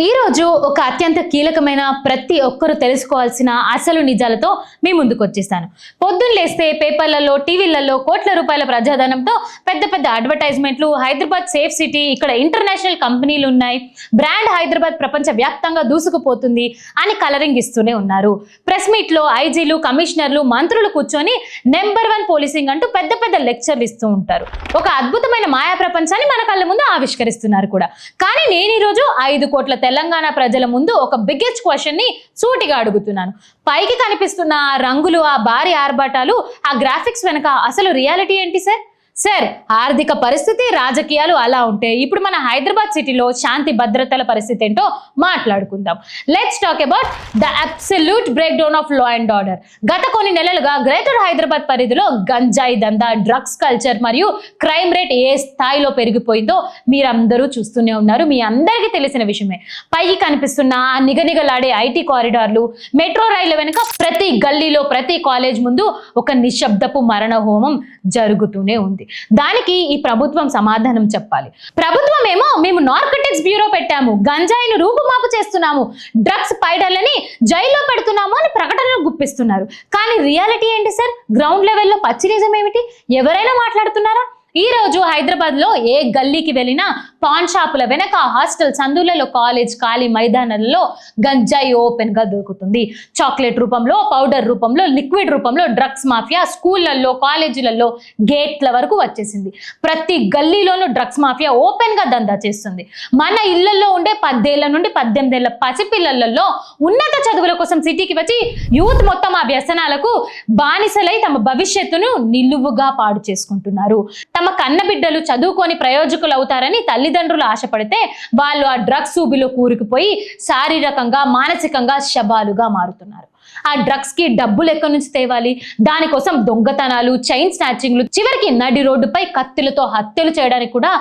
ఈ రోజు ఒక అత్యంత కీలకమైన ప్రతి ఒక్కరు తెలుసుకోవాల్సిన అసలు నిజాలతో మీ ముందుకు వచ్చేస్తాను. పొద్దున్న లేస్తే పేపర్లలో, టీవీలలో కోట్ల రూపాయల ప్రజాధనంతో పెద్ద పెద్ద అడ్వర్టైజ్మెంట్లు, హైదరాబాద్ సేఫ్ సిటీ, ఇక్కడ ఇంటర్నేషనల్ కంపెనీలు ఉన్నాయి, బ్రాండ్ హైదరాబాద్ ప్రపంచ వ్యాప్తంగా దూసుకుపోతుంది అని కలరింగ్ ఇస్తూనే ఉన్నారు. ప్రెస్ మీట్ లో ఐజీలు, కమిషనర్లు, మంత్రులు కూర్చొని నెంబర్ 1 పోలీసింగ్ అంటూ పెద్ద పెద్ద లెక్చర్లు ఇస్తూ ఉంటారు. ఒక అద్భుతమైన మాయా ప్రపంచాన్ని మన కళ్ళ ముందు ఆవిష్కరిస్తున్నారు కూడా. కానీ నేను ఈరోజు 5 కోట్ల తెలంగాణ ప్రజల ముందు ఒక బిగ్గెస్ట్ క్వశ్చన్ ని సూటిగా అడుగుతున్నాను. పైకి కనిపిస్తున్న ఆ రంగులు, ఆ భారీ ఆర్భాటాలు, ఆ గ్రాఫిక్స్ వెనక అసలు రియాలిటీ ఏంటి సార్? ఆర్థిక పరిస్థితి, రాజకీయాలు అలా ఉంటే ఇప్పుడు మన హైదరాబాద్ సిటీలో శాంతి భద్రతల పరిస్థితి ఏంటో మాట్లాడుకుందాం. Let's talk about the absolute break down of law and order. గత కొన్ని నెలలుగా గ్రేటర్ హైదరాబాద్ పరిధిలో గంజాయి దందా, డ్రగ్స్ కల్చర్ మరియు క్రైమ్ రేట్ ఏ స్థాయిలో పెరిగిపోయిందో మీరందరూ చూస్తూనే ఉన్నారు. మీ అందరికీ తెలిసిన విషయమే. పైకి కనిపిస్తున్న ఆ నిగనిగలాడే ఐటీ కారిడార్లు, మెట్రో రైళ్ల వెనుక ప్రతి గల్లీలో, ప్రతి కాలేజ్ ముందు ఒక నిశ్శబ్దపు మరణ హోమం జరుగుతూనే ఉంది. దానికి ఈ ప్రభుత్వం సమాధానం చెప్పాలి. ప్రభుత్వం ఏమో మేము నార్కోటిక్స్ బ్యూరో పెట్టాము, గంజాయిని రూపుమాపు చేస్తున్నాము, డ్రగ్స్ పైడర్లని జైల్లో పెడుతున్నాము అని ప్రకటనలు గుప్పిస్తున్నారు. కానీ రియాలిటీ ఏంటి సార్? గ్రౌండ్ లెవెల్లో పచ్చి నిజం ఏమిటి? ఎవరైనా మాట్లాడుతున్నారా? ఈ రోజు హైదరాబాద్ లో ఏ గల్లీకి వెళ్ళినా పాన్ షాపుల వెనక, హాస్టల్ సందులలో, కాలేజ్ ఖాళీ మైదానాలలో గంజాయి ఓపెన్ గా దొరుకుతుంది. చాక్లెట్ రూపంలో, పౌడర్ రూపంలో, లిక్విడ్ రూపంలో డ్రగ్స్ మాఫియా స్కూళ్లలో, కాలేజీలలో గేట్ల వరకు వచ్చేసింది. ప్రతి గల్లీలోనూ డ్రగ్స్ మాఫియా ఓపెన్ గా దందా చేస్తుంది. మన ఇళ్లలో ఉండే 10 ఏళ్ల నుండి 18 ఏళ్ల పసిపిల్లలలో ఉన్నత చదువుల కోసం సిటీకి వచ్చి యూత్ మొత్తం ఆ వ్యసనాలకు బానిసలై తమ భవిష్యత్తును నిలువుగా పాడు చేసుకుంటున్నారు. తమ కన్న బిడ్డలు చదువుకొని ప్రయోజకులు అవుతారని తల్లిదండ్రులు ఆశపడితే వాళ్ళు ఆ డ్రగ్స్ ఊబిలో కూరుకుపోయి శారీరకంగా, మానసికంగా శవాలుగా మారుతున్నారు. ఆ డ్రగ్స్ కి డబ్బులు ఎక్కడి నుంచి తేవాలి? దానికోసం దొంగతనాలు, చైన్ స్నాచింగ్లు, చివరికి నడి రోడ్డుపై కత్తులతో హత్యలు చేయడానికి కూడా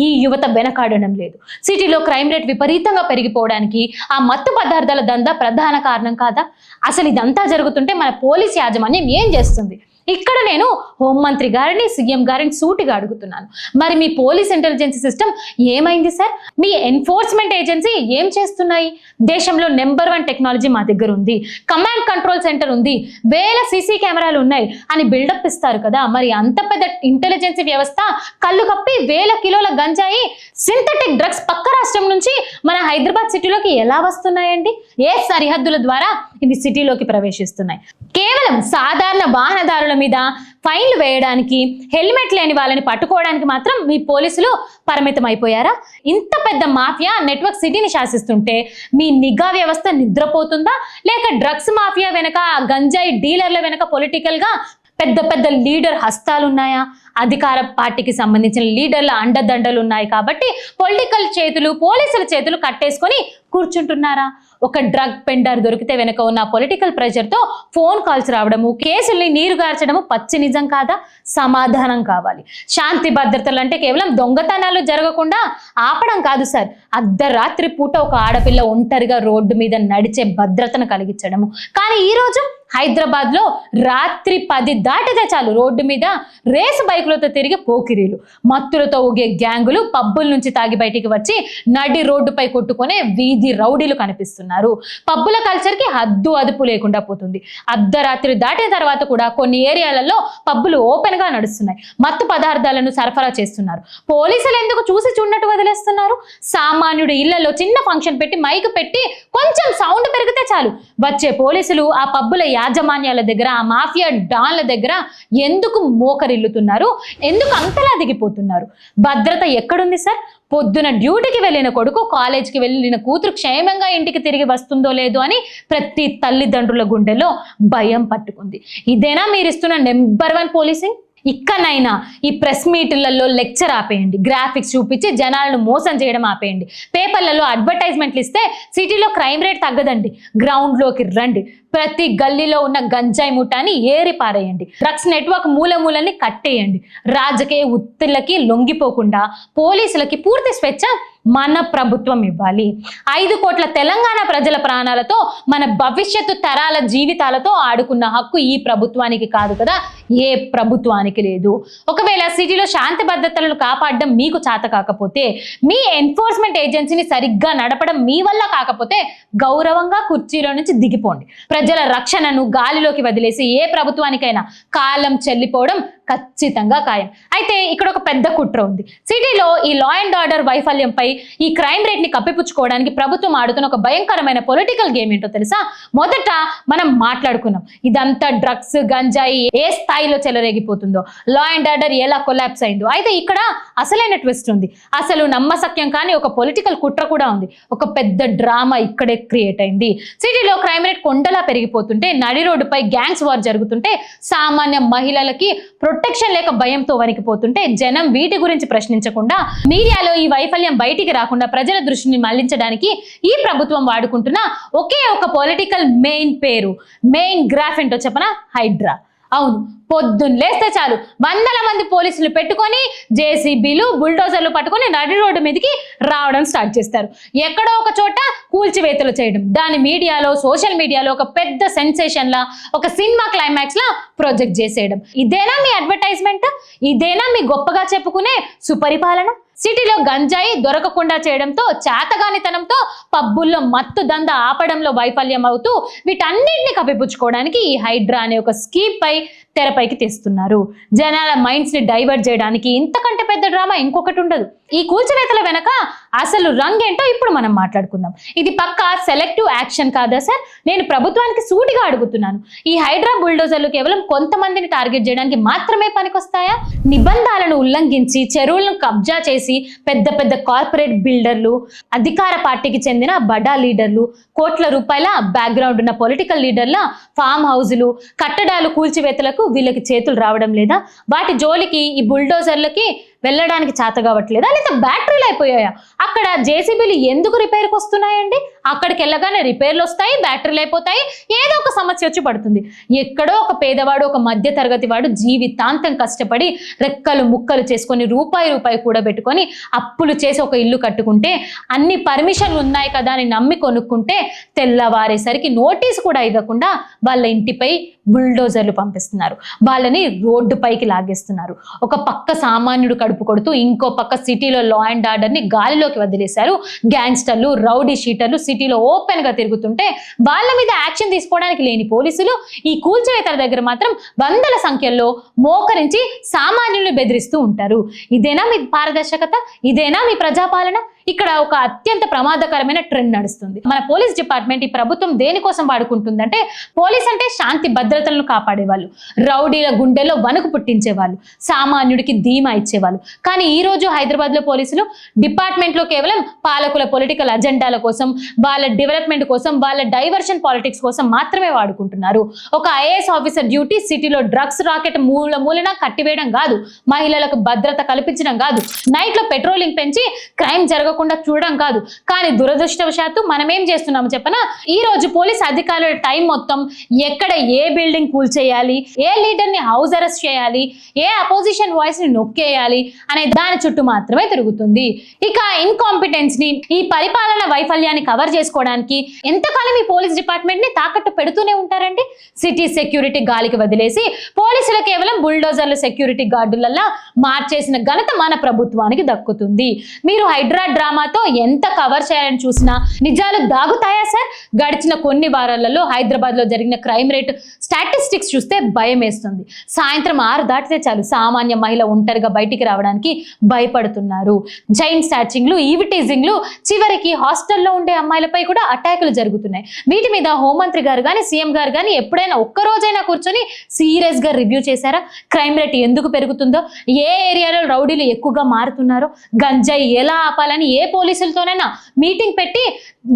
ఈ యువత వెనకాడడం లేదు. సిటీలో క్రైమ్ రేట్ విపరీతంగా పెరిగిపోవడానికి ఆ మత్తు పదార్థాల దందా ప్రధాన కారణం కాదా? అసలు ఇదంతా జరుగుతుంటే మన పోలీస్ యాజమాన్యం ఏం చేస్తుంది? ఇక్కడ నేను హోంమంత్రి గారిని, సీఎం గారిని సూటిగా అడుగుతున్నాను. మరి మీ పోలీస్ ఇంటెలిజెన్స్ సిస్టమ్ ఏమైంది సార్? మీ ఎన్ఫోర్స్మెంట్ ఏజెన్సీ ఏం చేస్తున్నాయి? దేశంలో నెంబర్ 1 టెక్నాలజీ మా దగ్గర ఉంది, కమాండ్ కంట్రోల్ సెంటర్ ఉంది, వేల సీసీ కెమెరాలు ఉన్నాయి అని బిల్డప్ ఇస్తారు కదా. మరి అంత పెద్ద ఇంటెలిజెన్స్ వ్యవస్థ కళ్ళు కప్పి వేల కిలోల గంజాయి, సింథటిక్ డ్రగ్స్ పక్క రాష్ట్రం నుంచి మన హైదరాబాద్ సిటీలోకి ఎలా వస్తున్నాయండి? ఏ సరిహద్దుల ద్వారా ఇవి సిటీలోకి ప్రవేశిస్తున్నాయి? కేవలం సాధారణ వాహనదారుల మీద ఫైన్లు వేయడానికి, హెల్మెట్ లేని వాళ్ళని పట్టుకోవడానికి మాత్రం మీ పోలీసులు పరిమితం అయిపోయారా? ఇంత పెద్ద మాఫియా నెట్వర్క్ సిటీని శాసిస్తుంటే మీ నిఘా వ్యవస్థ నిద్రపోతుందా? లేక డ్రగ్స్ మాఫియా వెనక, గంజాయి డీలర్ల వెనక పొలిటికల్ గా పెద్ద పెద్ద లీడర్ హస్తాలు ఉన్నాయా? అధికార పార్టీకి సంబంధించిన లీడర్ల అండదండలు ఉన్నాయి కాబట్టి పొలిటికల్ చేతులు, పోలీసుల చేతులు కట్టేసుకొని కూర్చుంటున్నారా? ఒక డ్రగ్ పెండర్ దొరికితే వెనక ఉన్న పొలిటికల్ ప్రెషర్తో ఫోన్ కాల్స్ రావడము, కేసుల్ని నీరుగార్చడము పచ్చి నిజం కాదా? సమాధానం కావాలి. శాంతి భద్రతలు అంటే కేవలం దొంగతనాలు జరగకుండా ఆపడం కాదు సార్, అర్ధరాత్రి పూట ఒక ఆడపిల్ల ఒంటరిగా రోడ్డు మీద నడిచే భద్రతను కలిగించడము. కానీ ఈరోజు హైదరాబాద్ లో రాత్రి 10 దాటితే చాలు రోడ్డు మీద రేసు బైకులతో తిరిగి పోకిరీలు, మత్తులతో ఊగే గ్యాంగులు పబ్బుల నుంచి తాగి బయటికి వచ్చి నడి రోడ్డుపై కొట్టుకునే వీధి రౌడీలు కనిపిస్తున్నారు. పబ్బుల కల్చర్ కి హద్దు అదుపు లేకుండా పోతుంది. అర్ధరాత్రి దాటిన తర్వాత కూడా కొన్ని ఏరియాలలో పబ్బులు ఓపెన్ గా నడుస్తున్నాయి, మత్తు పదార్థాలను సరఫరా చేస్తున్నారు. పోలీసులు ఎందుకు చూసి చూడనట్టు వదిలేస్తున్నారు? సామాన్యుడి ఇళ్లలో చిన్న ఫంక్షన్ పెట్టి, మైక్ పెట్టి కొంచెం సౌండ్ పెరిగితే చాలు వచ్చే పోలీసులు ఆ పబ్బుల యాజమాన్యాల దగ్గర, ఆ మాఫియా డాన్ల దగ్గర ఎందుకు మోకరిల్లుతున్నారు? ఎందుకు అంతలా దిగిపోతున్నారు? భద్రత ఎక్కడుంది సార్? పొద్దున డ్యూటీకి వెళ్ళిన కొడుకు, కాలేజీకి వెళ్ళిన కూతురు క్షేమంగా ఇంటికి తిరిగి వస్తుందో లేదో అని ప్రతి తల్లిదండ్రుల గుండెలో భయం పట్టుకుంది. ఇదేనా మీరు ఇస్తున్న నెంబర్ 1 పోలీసింగ్? ఇక్కడైనా ఈ ప్రెస్ మీట్లలో లెక్చర్ ఆపేయండి, గ్రాఫిక్స్ చూపించి జనాలను మోసం చేయడం ఆపేయండి. పేపర్లలో అడ్వర్టైజ్మెంట్లు ఇస్తే సిటీలో క్రైమ్ రేట్ తగ్గదండి. గ్రౌండ్లోకి రండి. ప్రతి గల్లీలో ఉన్న గంజాయి ముఠాని ఏరి పారేయండి. Drugs network మూలమూలని కట్టేయండి. రాజకీయ ఉత్తులకి లొంగిపోకుండా పోలీసులకి పూర్తి స్వేచ్ఛ మన ప్రభుత్వం ఇవ్వాలి. 5 కోట్ల తెలంగాణ ప్రజల ప్రాణాలతో, మన భవిష్యత్తు తరాల జీవితాలతో ఆడుకున్న హక్కు ఈ ప్రభుత్వానికి కాదు కదా, ఏ ప్రభుత్వానికి లేదు. ఒకవేళ సిటీలో శాంతి భద్రతలను కాపాడడం మీకు చేత కాకపోతే, మీ ఎన్ఫోర్స్మెంట్ ఏజెన్సీని సరిగ్గా నడపడం మీ వల్ల కాకపోతే గౌరవంగా కుర్చీలో నుంచి దిగిపోండి. ప్రజల రక్షణను గాలిలోకి వదిలేసి ఏ ప్రభుత్వానికైనా కాలం చెల్లిపోవడం ఖచ్చితంగా ఖాయం. అయితే ఇక్కడ ఒక పెద్ద కుట్ర ఉంది. సిటీలో ఈ లా అండ్ ఆర్డర్ వైఫల్యంపై, ఈ క్రైమ్ రేట్ ని కప్పిపుచ్చుకోవడానికి ప్రభుత్వం ఆడుతున్న ఒక భయంకరమైన పొలిటికల్ గేమ్ ఏంటో తెలుసా? మొదట మనం మాట్లాడుకున్నాం, ఇదంతా డ్రగ్స్ గంజాయి ఏ స్థాయిలో చెలరేగిపోతుందో, లా అండ్ ఆర్డర్ ఎలా కొలాప్స్ అయిందో. అయితే ఇక్కడ అసలైన ట్విస్ట్ ఉంది. అసలు నమ్మసక్యం కానీ ఒక పొలిటికల్ కుట్ర కూడా ఉంది. ఒక పెద్ద డ్రామా ఇక్కడే క్రియేట్ అయింది. సిటీలో క్రైమ్ రేట్ కొండలా పెరిగిపోతుంటే, నడి రోడ్డుపై గ్యాంగ్స్ వార్ జరుగుతుంటే, సామాన్య మహిళలకి ప్రొటెక్షన్ లేక భయంతో వణికిపోతుంటే, జనం వీటి గురించి ప్రశ్నించకుండా, మీడియాలో ఈ వైఫల్యం బయటికి రాకుండా ప్రజల దృష్టిని మళ్లించడానికి ఈ ప్రభుత్వం వాడుకుంటున్న ఒకే ఒక పొలిటికల్ మెయిన్ గ్రాఫ్ ఏంటో చెప్పనా? హైడ్రా. అవును, పొద్దున్న లేస్తే చాలు వందల మంది పోలీసులు పెట్టుకొని జేసీబీలు బుల్డోజర్లు పట్టుకొని నడి రోడ్డు మీదకి రావడం స్టార్ట్ చేస్తారు. ఎక్కడో ఒక చోట కూల్చివేతలు చేయడం, దాని మీడియాలో సోషల్ మీడియాలో ఒక పెద్ద సెన్సేషన్ లా, ఒక సినిమా క్లైమాక్స్ లా ప్రొజెక్ట్ చేసేయడం. ఇదేనా మీ అడ్వర్టైజ్మెంట్? ఇదేనా మీ గొప్పగా చెప్పుకునే సుపరిపాలన? సిటీలో గంజాయి దొరకకుండా చేయడంతో, చేతగానితనంతో పబ్బుల్లో మత్తు దంద ఆపడంలో వైఫల్యం అవుతూ, వీటన్నిటిని కప్పిపుచ్చుకోవడానికి ఈ హైడ్రా అనే ఒక స్కీమ్ పై తెరపైకి తెస్తున్నారు. జనాల మైండ్స్ ని డైవర్ట్ చేయడానికి ఇంతకంటే పెద్ద డ్రామా ఇంకొకటి ఉండదు. ఈ కూల్చివేతల వెనక అసలు రంగేంటో ఇప్పుడు మనం మాట్లాడుకుందాం. ఇది పక్కా సెలెక్టివ్ యాక్షన్ కాదా సార్? నేను ప్రభుత్వానికి సూటిగా అడుగుతున్నాను. ఈ హైడ్రా బుల్డోజర్లు కేవలం కొంతమందిని టార్గెట్ చేయడానికి మాత్రమే పనికొస్తాయా? నిబంధనలను ఉల్లంఘించి చెరువులను కబ్జా చేసి పెద్ద పెద్ద కార్పొరేట్ బిల్డర్లు, అధికార పార్టీకి చెందిన బడా లీడర్లు, కోట్ల రూపాయల బ్యాక్గ్రౌండ్ ఉన్న పొలిటికల్ లీడర్ల ఫామ్ హౌజులు, కట్టడాలు కూల్చివేతలకు వీళ్ళకి చేతులు రావడం లేదా? వాటి జోలికి ఈ బుల్డోజర్లకి వెళ్ళడానికి చేత కావట్లేదా? లేదా బ్యాటరీలు అయిపోయాయా? అక్కడ జేసీబీలు ఎందుకు రిపేర్కి వస్తున్నాయండి? అక్కడికి వెళ్ళగానే రిపేర్లు వస్తాయి, బ్యాటరీలు అయిపోతాయి, ఏదో ఒక సమస్య వచ్చి పడుతుంది. ఎక్కడో ఒక పేదవాడు, ఒక మధ్య తరగతి వాడు జీవితాంతం కష్టపడి రెక్కలు ముక్కలు చేసుకొని రూపాయి కూడా పెట్టుకొని అప్పులు చేసి ఒక ఇల్లు కట్టుకుంటే, అన్ని పర్మిషన్లు ఉన్నాయి కదా అని నమ్మి కొనుక్కుంటే, తెల్లవారేసరికి నోటీసు కూడా ఇవ్వకుండా వాళ్ళ ఇంటిపై బుల్డోజర్లు పంపిస్తున్నారు. వాళ్ళని రోడ్డుపైకి లాగేస్తున్నారు. ఒక పక్క సామాన్యుడు కడుపు కొడుతూ, ఇంకో పక్క సిటీలో లా అండ్ ఆర్డర్ ని గాలిలోకి వదిలేశారు. గ్యాంగ్స్టర్లు, రౌడీ షీటర్లు సిటీలో ఓపెన్ గా తిరుగుతుంటే, వాళ్ళ మీద యాక్షన్ తీసుకోవడానికి లేని పోలీసులు ఈ కూల్చివేతల దగ్గర మాత్రం వందల సంఖ్యలో మోకరించి సామాన్యుల్ని బెదిరిస్తూ ఉంటారు. ఇదేనా మీ పారదర్శకత? ఇదేనా మీ ప్రజాపాలన? ఇక్కడ ఒక అత్యంత ప్రమాదకరమైన ట్రెండ్ నడుస్తుంది. మన పోలీస్ డిపార్ట్మెంట్ ఈ ప్రభుత్వం దేనికోసం వాడుకుంటుందంటే, పోలీస్ అంటే శాంతి భద్రతలను కాపాడేవాళ్ళు, రౌడీల గుండెల్లో వణుకు పుట్టించేవాళ్ళు, సామాన్యుడికి ధీమా ఇచ్చేవాళ్ళు. కానీ ఈ రోజు హైదరాబాద్ లో పోలీసులు డిపార్ట్మెంట్ లో కేవలం పాలకుల పొలిటికల్ అజెండాల కోసం, వాళ్ళ డెవలప్మెంట్ కోసం, వాళ్ళ డైవర్షన్ పాలిటిక్స్ కోసం మాత్రమే వాడుకుంటున్నారు. ఒక ఐఏఎస్ ఆఫీసర్ డ్యూటీ సిటీలో డ్రగ్స్ రాకెట్ మూలన కట్టివేయడం కాదు, మహిళలకు భద్రత కల్పించడం కాదు, నైట్ లో పెట్రోలింగ్ పెంచి క్రైమ్ జరగకుండా చూడడం కాదు. కానీ దురదృష్టవశాత్తు మనం ఏం చేస్తున్నాము చెప్పనా? ఈ రోజు పోలీస్ అధికారుల టైం మొత్తం ఎక్కడ ఏ బిల్డింగ్ కూల్చేయాలి, ఏ లీడర్ ని హౌస్ అరెస్ట్ చేయాలి, ఏ అపోజిషన్ వాయిస్ ని నొక్కేయాలి అనే దాని చుట్టూ మాత్రమే తిరుగుతుంది. ఇక ఇన్కాంపిటెన్స్ ని, ఈ పరిపాలన వైఫల్యాన్ని కవర్ చేసుకోవడానికి ఎంతకాలం ఈ పోలీస్ డిపార్ట్మెంట్ ని తాకట్టు పెడుతూనే ఉంటారండి. సిటీ సెక్యూరిటీ గాలికి వదిలేసి పోలీసులు కేవలం బుల్డోజర్లు సెక్యూరిటీ గార్డులలా మార్చేసిన ఘనత మన ప్రభుత్వానికి దక్కుతుంది. మీరు హైడ్రా డ్రామాతో ఎంత కవర్ చేయాలని చూసినా నిజాలు దాగుతాయా సార్? గడిచిన కొన్ని వారాలలో హైదరాబాద్ లో జరిగిన క్రైమ్ రేట్ స్టాటిస్టిక్స్ చూస్తే భయం వేస్తుంది. సాయంత్రం 6 దాటితే చాలు సామాన్య మహిళ ఒంటరిగా బయటికి రావడానికి భయపడుతున్నారు. జైన్ స్టాచింగ్లు, ఈవిటీజింగ్లు, చివరికి హాస్టల్లో ఉండే అమ్మాయిలపై కూడా అటాకులు జరుగుతున్నాయి. వీటి మీద హోంమంత్రి గారు కానీ, సీఎం గారు కానీ ఎప్పుడైనా ఒక్కరోజైనా కూర్చొని సీరియస్ గా రివ్యూ చేశారా? క్రైమ్ రేట్ ఎందుకు పెరుగుతుందో, ఏ ఏరియాలో రౌడీలు ఎక్కువగా మారుతున్నారో, గంజాయి ఎలా ఆపాలని ఏ పోలీసులతోనైనా మీటింగ్ పెట్టి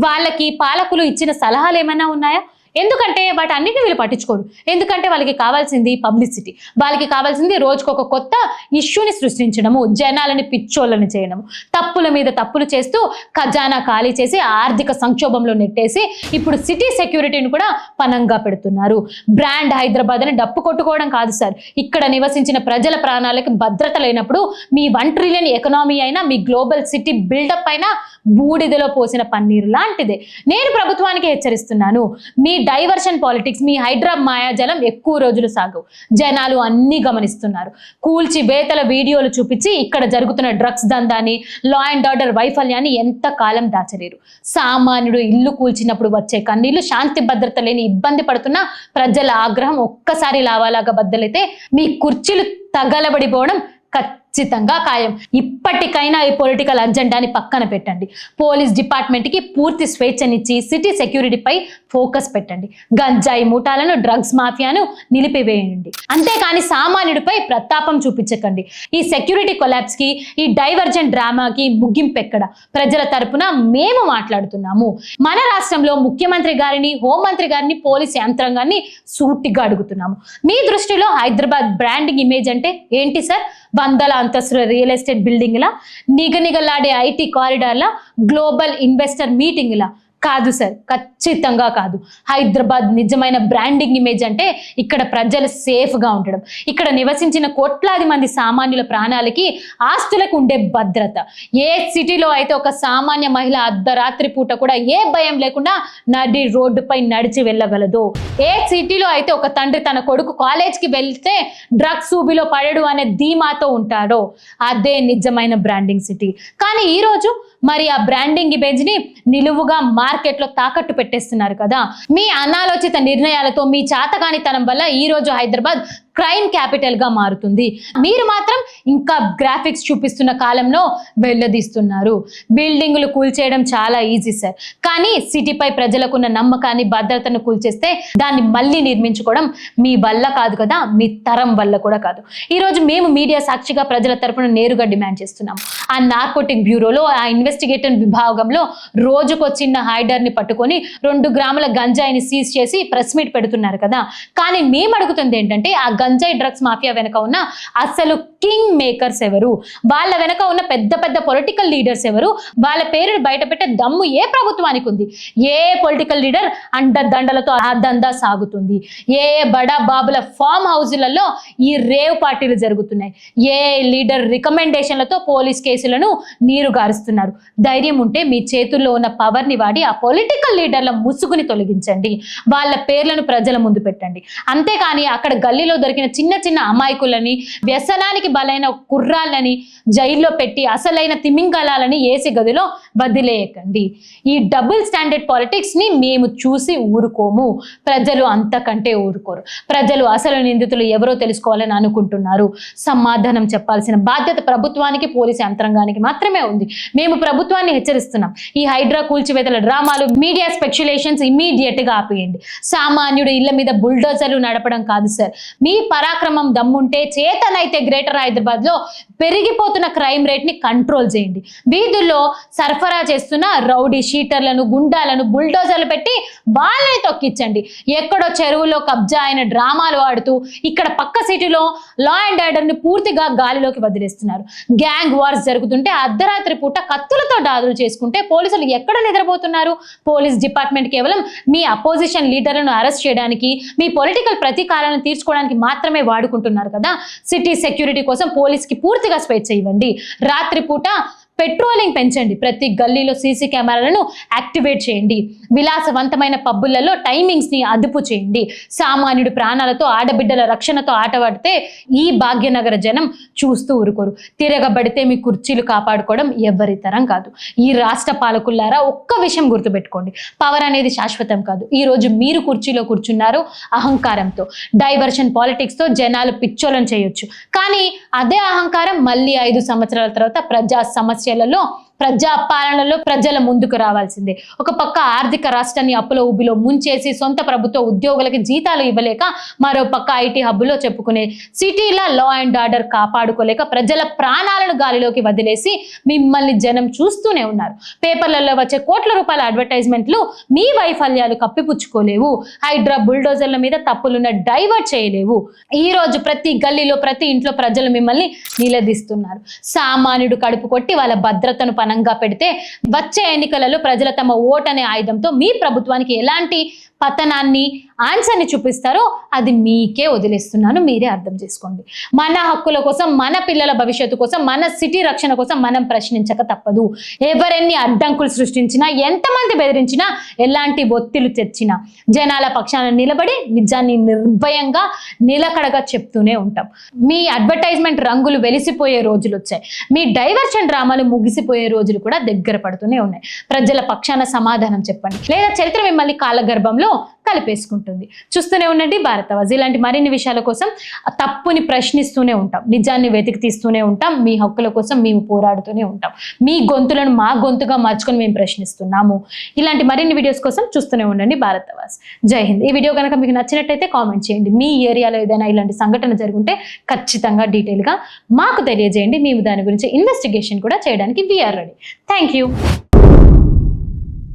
వాళ్ళకి పాలకులు ఇచ్చిన సలహాలు ఏమైనా ఉన్నాయా? ఎందుకంటే వాటన్నిటిని వీళ్ళు పట్టించుకోరు. ఎందుకంటే వాళ్ళకి కావాల్సింది పబ్లిసిటీ, వాళ్ళకి కావాల్సింది రోజుకొక కొత్త ఇష్యూని సృష్టించడము, జనాలని పిచ్చోళ్ళని చేయడము, తప్పుల మీద తప్పులు చేస్తూ ఖజానా ఖాళీ చేసి ఆర్థిక సంక్షోభంలో నెట్టేసి ఇప్పుడు సిటీ సెక్యూరిటీని కూడా పనంగా పెడుతున్నారు. బ్రాండ్ హైదరాబాద్ అని డప్పు కొట్టుకోవడం కాదు సార్, ఇక్కడ నివసించిన ప్రజల ప్రాణాలకు భద్రత లేనప్పుడు మీ 1 ట్రిలియన్ ఎకనామీ అయినా, మీ గ్లోబల్ సిటీ బిల్డప్ అయినా బూడిదలో పోసిన పన్నీరు లాంటిదే. నేను ప్రభుత్వానికి హెచ్చరిస్తున్నాను, మీ డైవర్షన్ పాలిటిక్స్, మీ హైడ్రా మాయాజలం ఎక్కువ రోజులు సాగవు. జనాలు అన్ని గమనిస్తున్నారు. కూల్చి వేతల వీడియోలు చూపించి ఇక్కడ జరుగుతున్న డ్రగ్స్ దందాన్ని, లా అండ్ ఆర్డర్ వైఫల్యాన్ని ఎంత కాలం దాచలేరు. సామాన్యుడు ఇల్లు కూల్చినప్పుడు వచ్చే కన్నీళ్లు, శాంతి భద్రత లేని ఇబ్బంది పడుతున్న ప్రజల ఆగ్రహం ఒక్కసారి లావాలాగా బద్దలైతే మీ కుర్చీలు తగలబడిపోవడం ఖచ్చితంగా ఖాయం. ఇప్పటికైనా ఈ పొలిటికల్ అజెండాని పక్కన పెట్టండి. పోలీస్ డిపార్ట్మెంట్కి పూర్తి స్వేచ్ఛనిచ్చి సిటీ సెక్యూరిటీపై ఫోకస్ పెట్టండి. గంజాయి మూటాలను, డ్రగ్స్ మాఫియాను నిలిపివేయండి. అంతేకాని సామాన్యుడిపై ప్రతాపం చూపించకండి. ఈ సెక్యూరిటీ కొలాప్స్కి, ఈ డైవర్జెంట్ డ్రామాకి ముగింపు ఎక్కడ? ప్రజల తరపున మేము మాట్లాడుతున్నాము. మన రాష్ట్రంలో ముఖ్యమంత్రి గారిని, హోంమంత్రి గారిని, పోలీస్ యంత్రాంగాన్ని సూటిగా అడుగుతున్నాము. మీ దృష్టిలో హైదరాబాద్ బ్రాండింగ్ ఇమేజ్ అంటే ఏంటి సార్? వందల అంతస్తుల రియల్ ఎస్టేట్ బిల్డింగ్లా, నిగనిగలాడే ఐటీ కారిడార్లా, గ్లోబల్ ఇన్వెస్టర్ మీటింగ్లా? కాదు సార్, ఖచ్చితంగా కాదు. హైదరాబాద్ నిజమైన బ్రాండింగ్ ఇమేజ్ అంటే ఇక్కడ ప్రజలు సేఫ్గా ఉండడం, ఇక్కడ నివసించిన కోట్లాది మంది సామాన్యుల ప్రాణాలకి, ఆస్తులకు ఉండే భద్రత. ఏ సిటీలో అయితే ఒక సామాన్య మహిళ అర్ధరాత్రి పూట కూడా ఏ భయం లేకుండా నడి రోడ్డుపై నడిచి వెళ్ళగలదో, ఏ సిటీలో అయితే ఒక తండ్రి తన కొడుకు కాలేజ్కి వెళ్తే డ్రగ్స్ ఊబిలో పడడు అనే ధీమాతో ఉంటాడో, అదే నిజమైన బ్రాండింగ్ సిటీ. కానీ ఈరోజు మరి ఆ బ్రాండింగ్ ఇమేజ్ని నిలువుగా మార్కెట్లో తాకట్టు పెట్టేస్తున్నారు కదా. మీ అనాలోచిత నిర్ణయాలతో, మీ చాతకానితనం వల్ల ఈరోజు హైదరాబాద్ క్రైమ్ క్యాపిటల్ గా మారుతుంది. మీరు మాత్రం ఇంకా గ్రాఫిక్స్ చూపిస్తున్న కాలంలో వెళ్ళదీస్తున్నారు. బిల్డింగులు కూల్చేయడం చాలా ఈజీ సార్, కానీ సిటీపై ప్రజలకున్న నమ్మకాన్ని, భద్రతను కూల్చేస్తే దాన్ని మళ్ళీ నిర్మించుకోవడం మీ వల్ల కాదు కదా, మీ తరం వల్ల కూడా కాదు. ఈరోజు మేము మీడియా సాక్షిగా ప్రజల తరపున నేరుగా డిమాండ్ చేస్తున్నాం. ఆ నార్కోటిక్ బ్యూరోలో, ఆ ఇన్వెస్టిగేటివ్ విభాగంలో రోజుకో చిన్న హైడర్ని పట్టుకొని 2 గ్రాముల గంజాయిని సీజ్ చేసి ప్రెస్ మీట్ పెడుతున్నారు కదా. కానీ మేము అడుగుతుంది ఏంటంటే, ఆ గంజాయి డ్రగ్స్ మాఫియా వెనక ఉన్న అసలు కింగ్ మేకర్స్ ఎవరు? వాళ్ళ వెనక ఉన్న పెద్ద పెద్ద పొలిటికల్ లీడర్స్ ఎవరు? వాళ్ళ పేరును బయట పెట్టే దమ్ము ఏ ప్రభుత్వానికి ఉంది? ఏ పొలిటికల్ లీడర్ అండదండలతో ఆ దందా సాగుతుంది? ఏ బడా బాబుల ఫామ్ హౌస్లలో ఈ రేవ్ పార్టీలు జరుగుతున్నాయి? ఏ లీడర్ రికమెండేషన్లతో పోలీస్ కేసులను నీరు గారుస్తున్నారు? ధైర్యం ఉంటే మీ చేతుల్లో ఉన్న పవర్ని వాడి ఆ పొలిటికల్ లీడర్ల ముసుగుని తొలగించండి. వాళ్ళ పేర్లను ప్రజల ముందు పెట్టండి. అంతేకాని అక్కడ గల్లీలో దొరికిన చిన్న చిన్న అమాయకులని, వ్యసనానికి బలైన కుర్రాళ్ళని జైల్లో పెట్టి అసలైన తిమింగలాలని ఏసీ గదిలో వదిలేయకండి. ఈ డబుల్ స్టాండర్డ్ పాలిటిక్స్ ని మేము చూసి ఊరుకోము. ప్రజలు అంతకంటే ఊరుకోరు. ప్రజలు అసలు నిందితులు ఎవరో తెలుసుకోవాలని అనుకుంటున్నారు. సమాధానం చెప్పాల్సిన బాధ్యత ప్రభుత్వానికి, పోలీసు యంత్రాంగానికి మాత్రమే ఉంది. మేము ప్రభుత్వాన్ని హెచ్చరిస్తున్నాం. ఈ హైడ్రా కూల్చివేతల డ్రామాలు, మీడియా స్పెక్యులేషన్స్ ఇమీడియట్ గా ఆపేయండి. సామాన్యుడు ఇళ్ల మీద బుల్డోజర్లు నడపడం కాదు సార్. మీ పరాక్రమం దమ్ముంటే, చేతనైతే గ్రేటర్ హైదరాబాద్ లో పెరిగిపోతున్న క్రైమ్ రేట్ ని కంట్రోల్ చేయండి. వీధుల్లో సరఫరా చేస్తున్న రౌడీ షీటర్లను, గుండాలను బుల్డోజర్లు పెట్టి వాళ్ళని తొక్కించండి. ఎక్కడో చెరువులో కబ్జా అయిన డ్రామాలు ఆడుతూ ఇక్కడ పక్క సిటీలో లా అండ్ ఆర్డర్ ని పూర్తిగా గాలిలోకి వదిలేస్తున్నారు. గ్యాంగ్ వార్స్ జరుగుతుంటే అర్ధరాత్రి పూట కత్తులతో దాడులు చేసుకుంటే పోలీసులు ఎక్కడ నిద్రపోతున్నారు? పోలీస్ డిపార్ట్మెంట్ కేవలం మీ అపోజిషన్ లీడర్లను అరెస్ట్ చేయడానికి, మీ పొలిటికల్ ప్రతీకారాలను తీర్చుకోవడానికి మాత్రమే వాడుకుంటున్నారు కదా. సిటీ సెక్యూరిటీ కోసం పోలీస్కి పూర్తిగా స్వేచ్ఛ ఇవ్వండి. రాత్రిపూట పెట్రోలింగ్ పెంచండి. ప్రతి గల్లీలో సీసీ కెమెరాలను యాక్టివేట్ చేయండి. విలాసవంతమైన పబ్బులలో టైమింగ్స్ ని అదుపు చేయండి. సామాన్యుడి ప్రాణాలతో, ఆడబిడ్డల రక్షణతో ఆటవాడితే ఈ భాగ్యనగర జనం చూస్తూ ఊరుకోరు. తిరగబడితే మీ కుర్చీలు కాపాడుకోవడం ఎవరి తరం కాదు. ఈ రాష్ట్ర పాలకులారా ఒక్క విషయం గుర్తుపెట్టుకోండి, పవర్ అనేది శాశ్వతం కాదు. ఈ రోజు మీరు కుర్చీలో కూర్చున్నారు అహంకారంతో. డైవర్షన్ పాలిటిక్స్ తో జనాలు పిచ్చోలను చేయొచ్చు, కానీ అదే అహంకారం మళ్ళీ 5 సంవత్సరాల తర్వాత ప్రజా సమస్యలలో ప్రజా పాలనలో ప్రజల ముందుకు రావాల్సిందే. ఒక పక్క ఆర్థిక రాష్ట్రాన్ని అప్పుల ఊబిలో ముంచేసి సొంత ప్రభుత్వ ఉద్యోగులకి జీతాలు ఇవ్వలేక, మరో పక్క ఐటీ హబ్బులో చెప్పుకునే సిటీల లా అండ్ ఆర్డర్ కాపాడుకోలేక ప్రజల ప్రాణాలను గాలిలోకి వదిలేసి మిమ్మల్ని జనం చూస్తూనే ఉన్నారు. పేపర్లలో వచ్చే కోట్ల రూపాయల అడ్వర్టైజ్మెంట్లు మీ వైఫల్యాలు కప్పిపుచ్చుకోలేవు. హైడ్రా బుల్డోజర్ల మీద తప్పులున్న డైవర్ట్ చేయలేవు. ఈ రోజు ప్రతి గల్లీలో ప్రతి ఇంట్లో ప్రజలు మిమ్మల్ని నిలదీస్తున్నారు. సామాన్యుడు కడుపు కొట్టి వాళ్ళ భద్రతను పనంగా పెడితే వచ్చే ఎన్నికలలో ప్రజల తమ ఓటనే ఆయుధంతో మీ ప్రభుత్వానికి ఎలాంటి పతనాన్ని ఆన్సర్ని చూపిస్తారో అది మీకే వదిలేస్తున్నాను. మీరే అర్థం చేసుకోండి. మన హక్కుల కోసం, మన పిల్లల భవిష్యత్తు కోసం, మన సిటీ రక్షణ కోసం మనం ప్రశ్నించక తప్పదు. ఎవరెన్ని అడ్డంకులు సృష్టించినా, ఎంతమంది బెదిరించినా, ఎలాంటి ఒత్తిళ్లు తెచ్చినా జనాల పక్షాన నిలబడి నిజాన్ని నిర్భయంగా నిలకడగా చెప్తూనే ఉంటాం. మీ అడ్వర్టైజ్మెంట్ రంగులు వెలిసిపోయే రోజులు వచ్చాయి. మీ డైవర్షన్ డ్రామాలు ముగిసిపోయే రోజులు కూడా దగ్గర పడుతూనే ఉన్నాయి. ప్రజల పక్షాన సమాధానం చెప్పండి, లేదా చరిత్ర మిమ్మల్ని కాలగర్భంలో కలిపేసుకుంటుంది. చూస్తూనే ఉండండి భారతవాజ్. ఇలాంటి మరిన్ని విషయాల కోసం తప్పుని ప్రశ్నిస్తూనే ఉంటాం, నిజాన్ని వెతికి తీస్తూనే ఉంటాం, మీ హక్కుల కోసం మేము పోరాడుతూనే ఉంటాం. మీ గొంతులను మా గొంతుగా మార్చుకొని మేము ప్రశ్నిస్తున్నాము. ఇలాంటి మరిన్ని వీడియోస్ కోసం చూస్తూనే ఉండండి భారతవాజ్. జై హింద్. ఈ వీడియో కనుక మీకు నచ్చినట్టయితే కామెంట్ చేయండి. మీ ఏరియాలో ఏదైనా ఇలాంటి సంఘటన జరుగుంటే ఖచ్చితంగా డీటెయిల్గా మాకు తెలియజేయండి. మేము దాని గురించి ఇన్వెస్టిగేషన్ కూడా చేయడానికి వీఆర్ రెడీ. Thank you.